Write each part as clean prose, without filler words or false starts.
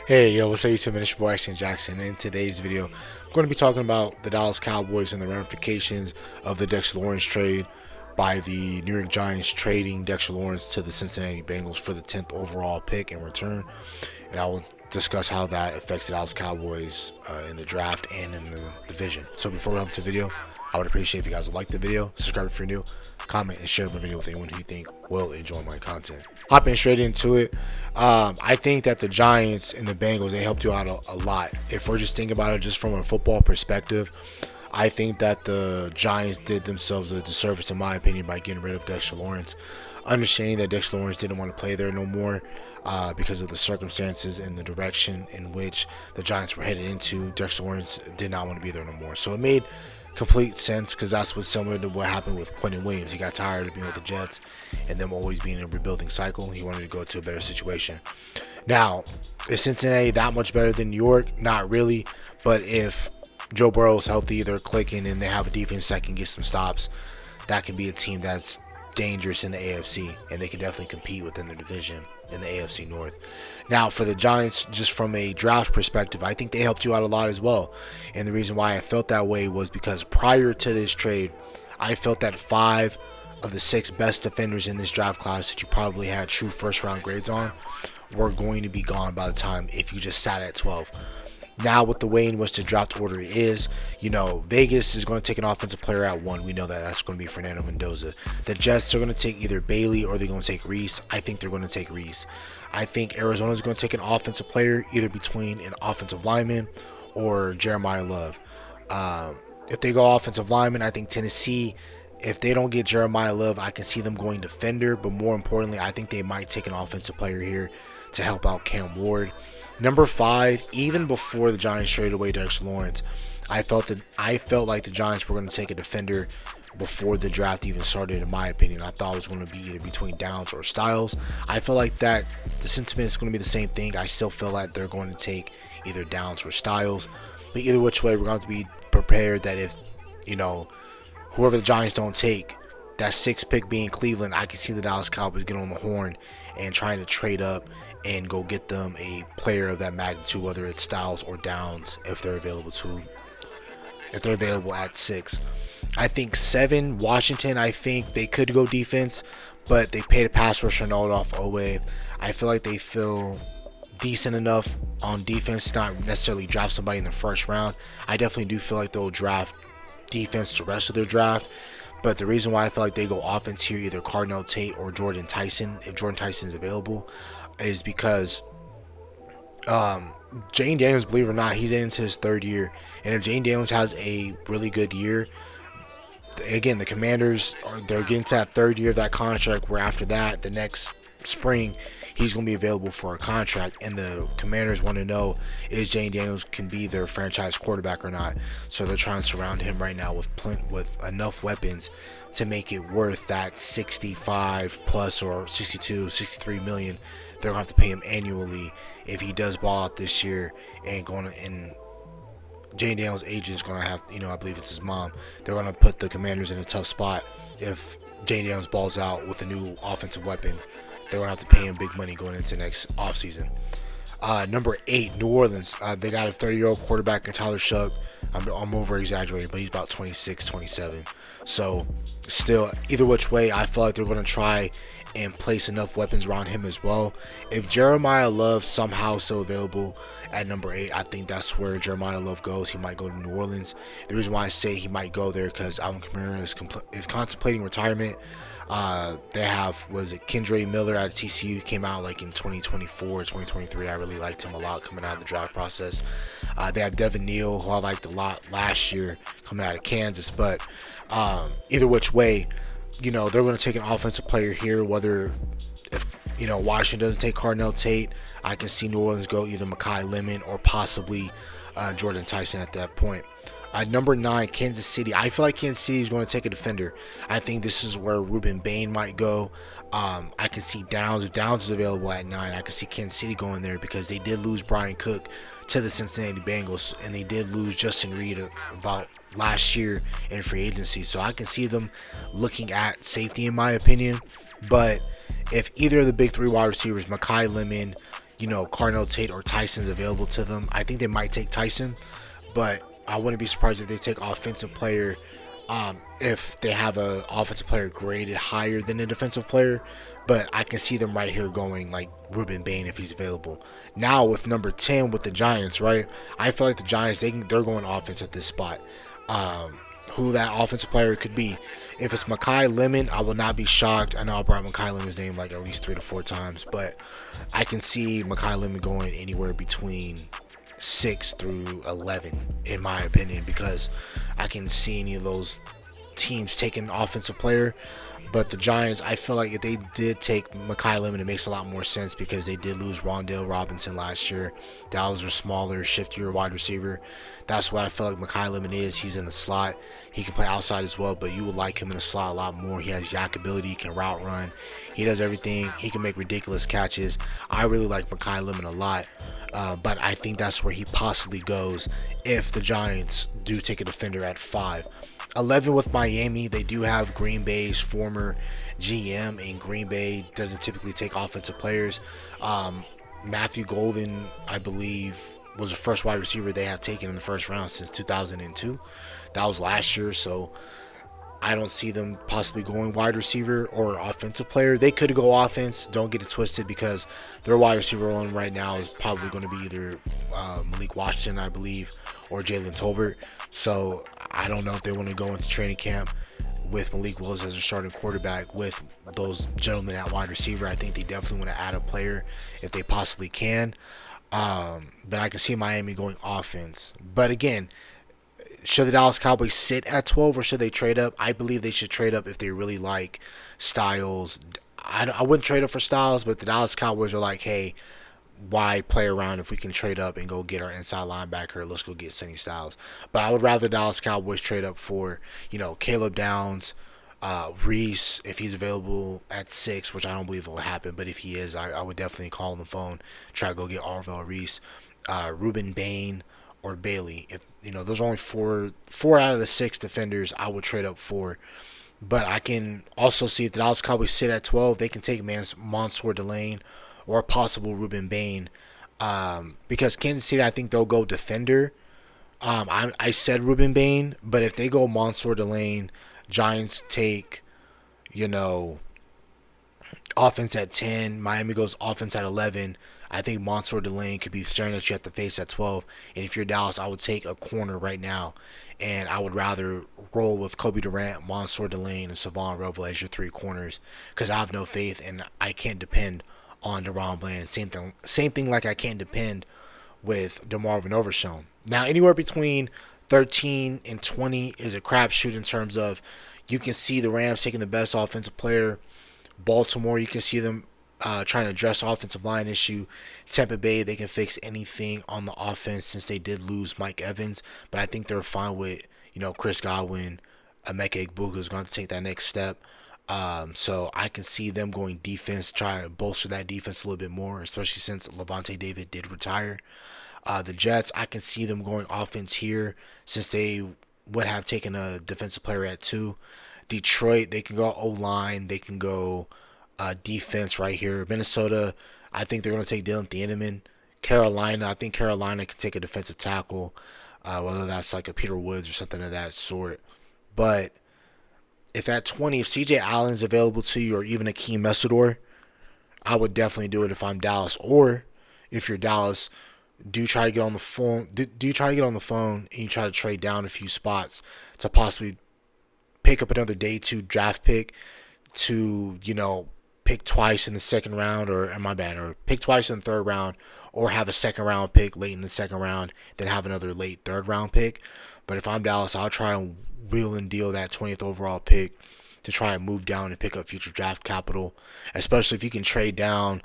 Hey, yo, what's up, YouTube? It's your boy, Ashton Jackson. And in today's video, I'm going to be talking about the Dallas Cowboys and the ramifications of the Dexter Lawerence trade by the New York Giants trading Dexter Lawerence to the Cincinnati Bengals for the 10th overall pick in return. And I will discuss how that affects the Dallas Cowboys in the draft and in the division. So before we jump to the video, I would appreciate if you guys would like the video, subscribe if you're new, comment, and share my video with anyone who you think will enjoy my content. Hopping straight into it, I think that the Giants and the Bengals, they helped you out a lot. If we're just thinking about it just from a football perspective, I think that the Giants did themselves a disservice, in my opinion, by getting rid of Dexter Lawerence. Understanding that Dexter Lawerence didn't want to play there no more because of the circumstances and the direction in which the Giants were headed into, Dexter Lawerence did not want to be there no more. So it made complete sense because that's what's similar to what happened with Quentin Williams. He got tired of being with the Jets and them always being in a rebuilding cycle. He wanted to go to a better situation. Now, is Cincinnati that much better than New York? Not really. But if Joe Burrow's healthy, they're clicking, and they have a defense that can get some stops, that can be a team that's dangerous in the AFC, and they can definitely compete within the division in the AFC North. Now, for the Giants, just from a draft perspective, I think they helped you out a lot as well. And the reason why I felt that way was because prior to this trade, I felt that 5 of the 6 best defenders in this draft class that you probably had true first round grades on were going to be gone by the time if you just sat at 12. Now, with the way in which the draft order is, Vegas is going to take an offensive player at 1. We know that that's going to be Fernando Mendoza. The Jets are going to take either Bailey or they're going to take Reese. I think they're going to take Reese. I think Arizona is going to take an offensive player either between an offensive lineman or Jeremiah Love. If they go offensive lineman, I think Tennessee, if they don't get Jeremiah Love, I can see them going defender. But more importantly, I think they might take an offensive player here to help out Cam Ward. Number 5, even before the Giants traded away Dexter Lawerence, I felt like the Giants were going to take a defender before the draft even started. In my opinion, I thought it was going to be either between Downs or Styles. I feel like that the sentiment is going to be the same thing. I still feel like they're going to take either Downs or Styles, but either which way, we're going to be prepared that if whoever the Giants don't take, that 6th pick being Cleveland, I can see the Dallas Cowboys get on the horn and trying to trade up and go get them a player of that magnitude, whether it's Styles or Downs, if they're available at 6. I think 7, Washington, I think they could go defense, but they paid a pass rusher and all off Owe. I feel like they feel decent enough on defense to not necessarily draft somebody in the first round. I definitely do feel like they'll draft defense the rest of their draft. But the reason why I feel like they go offense here, either Cardinal Tate or Jordan Tyson, if Jordan Tyson is available, is because Jane Daniels, believe it or not, he's into his 3rd year. And if Jane Daniels has a really good year, again, the Commanders, they're getting to that 3rd year of that contract, where after that, the next spring, he's going to be available for a contract, and the Commanders want to know is Jane Daniels can be their franchise quarterback or not. So they're trying to surround him right now with enough weapons to make it worth that 65 plus or 62, 63 million they're going to have to pay him annually if he does ball out this year. And Jane Daniels' agent is going to have, I believe it's his mom, they're going to put the Commanders in a tough spot if Jane Daniels balls out with a new offensive weapon. They're going to have to pay him big money going into next offseason. Number 8, New Orleans. They got a 30-year-old quarterback in Tyler Shough. I'm over-exaggerating, but he's about 26, 27. So, still, either which way, I feel like they're going to try and place enough weapons around him as well. If Jeremiah Love somehow still available at number 8, I think that's where Jeremiah Love goes. He might go to New Orleans. The reason why I say he might go there because Alvin Kamara is contemplating retirement. They have, Kendre Miller out of TCU, came out like in 2024, 2023. I really liked him a lot coming out of the draft process. They have Devin Neal, who I liked a lot last year coming out of Kansas. But either which way, they're going to take an offensive player here. Whether if Washington doesn't take Cardinal Tate, I can see New Orleans go either Mekhi Lemon or possibly Jordan Tyson at that point. Number 9, Kansas City. I feel like Kansas City is going to take a defender. I think this is where Ruben Bain might go. I can see Downs. If Downs is available at 9, I can see Kansas City going there because they did lose Brian Cook to the Cincinnati Bengals, and they did lose Justin Reed about last year in free agency. So I can see them looking at safety, in my opinion. But if either of the big 3 wide receivers, Mekhi Lemon, Carnell Tate or Tyson's available to them. I think they might take Tyson, but I wouldn't be surprised if they take offensive player. If they have a offensive player graded higher than a defensive player, but I can see them right here going like Ruben Bain if he's available. Now with number 10 with the Giants, right? I feel like the Giants they're going offense at this spot. Um, who that offensive player could be? If it's Mekhi Lemon, I will not be shocked. I know I brought Mekhi Lemon's name like at least 3 to 4 times, but I can see Mekhi Lemon going anywhere between 6 through 11, in my opinion, because I can see any of those teams taking an offensive player. But the Giants, I feel like if they did take Mekhi Lemon, it makes a lot more sense because they did lose Rondale Robinson last year. That was a smaller, shiftier wide receiver. That's what I feel like Mekhi Lemon is. He's in the slot. He can play outside as well, but you will like him in the slot a lot more. He has yak ability. He can route run. He does everything. He can make ridiculous catches. I really like Mekhi Lemon a lot, but I think that's where he possibly goes if the Giants do take a defender at 5. 11 with Miami. They do have Green Bay's former GM, and Green Bay doesn't typically take offensive players. Matthew Golden, I believe, was the first wide receiver they have taken in the first round since 2002. That was last year, so I don't see them possibly going wide receiver or offensive player. They could go offense. Don't get it twisted because their wide receiver one right now is probably going to be either Malik Washington, I believe, or Jalen Tolbert. So I don't know if they want to go into training camp with Malik Willis as their starting quarterback with those gentlemen at wide receiver. I think they definitely want to add a player if they possibly can. But I can see Miami going offense. But again, should the Dallas Cowboys sit at 12 or should they trade up? I believe they should trade up if they really like Styles. I wouldn't trade up for Styles, but the Dallas Cowboys are like, hey, why play around if we can trade up and go get our inside linebacker? Let's go get Sonny Styles. But I would rather Dallas Cowboys trade up for, Caleb Downs, Reese, if he's available at 6, which I don't believe will happen. But if he is, I would definitely call on the phone, try to go get Arvell Reese, Ruben Bain, or Bailey. If those are only four out of the 6 defenders I would trade up for. But I can also see if the Dallas Cowboys sit at 12, they can take Mansour Delane or a possible Ruben Bain. Because Kansas City, I think they'll go defender. I said Ruben Bain, but if they go Mansour Delane, Giants take, offense at 10, Miami goes offense at 11. I think Mansour Delane could be staring at you at the face at 12. And if you're Dallas, I would take a corner right now. And I would rather roll with Kobe Durant, Mansour Delane, and Savon Revel as your 3 corners. Because I have no faith and I can't depend on DeRon Bland. Same thing like I can't depend with DeMarvin Overshown. Now, anywhere between 13 and 20 is a crapshoot in terms of you can see the Rams taking the best offensive player. Baltimore, you can see them trying to address offensive line issue. Tampa Bay, they can fix anything on the offense since they did lose Mike Evans, but I think they're fine with Chris Godwin. Emeka Egbuka is going to take that next step. So I can see them going defense, try to bolster that defense a little bit more, especially since Levante David did retire. The Jets, I can see them going offense here since they would have taken a defensive player at 2. Detroit, they can go O-line, they can go defense right here. Minnesota, I think they're going to take Dylan Thieneman. Carolina, I think Carolina can take a defensive tackle, whether that's like a Peter Woods or something of that sort. But if at 20, if CJ Allen's available to you or even Akeem Mesidor, I would definitely do it if I'm Dallas. Or if you're Dallas, do try to get on the phone. Do try to get on the phone and you try to trade down a few spots to possibly pick up another day 2 draft pick to, pick twice in the second round, or pick twice in the third round, or have a second round pick late in the second round, then have another late third round pick. But if I'm Dallas, I'll try and wheel and deal that 20th overall pick to try and move down and pick up future draft capital, especially if you can trade down,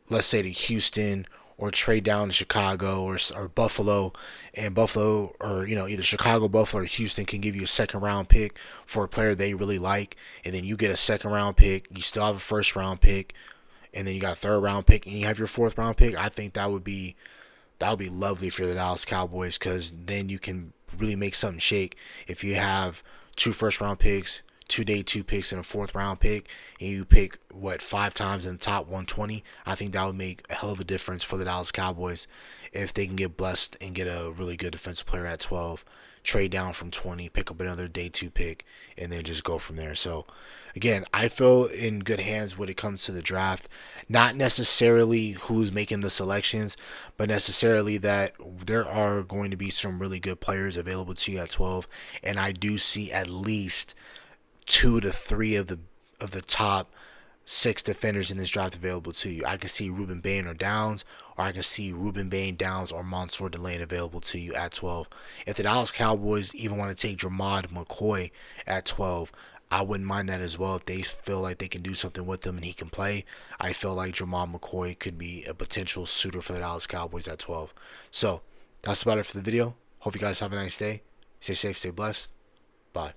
let's say to Houston, or trade down to Chicago or Buffalo, and Buffalo or either Chicago, Buffalo, or Houston can give you a second round pick for a player they really like, and then you get a second round pick, you still have a first round pick, and then you got a third round pick, and you have your fourth round pick. I think that would be lovely for the Dallas Cowboys, because then you can really make something shake if you have 2 first round picks, 2 day 2 picks and a 4th round pick, and you pick what 5 times in the top 120, I think that would make a hell of a difference for the Dallas Cowboys if they can get blessed and get a really good defensive player at 12, trade down from 20, pick up another day 2 pick, and then just go from there. So again, I feel in good hands when it comes to the draft. Not necessarily who's making the selections, but necessarily that there are going to be some really good players available to you at 12, and I do see at least 2 to 3 of the top 6 defenders in this draft available to you. I can see Ruben Bain or Downs, or I can see Ruben Bain, Downs, or Mansour Delane available to you at 12. If the Dallas Cowboys even want to take Dramad McCoy at 12, I wouldn't mind that as well if they feel like they can do something with him and he can play. I feel like Dramad McCoy could be a potential suitor for the Dallas Cowboys at 12. So that's about it for the video. Hope you guys have a nice day. Stay safe, stay blessed. Bye.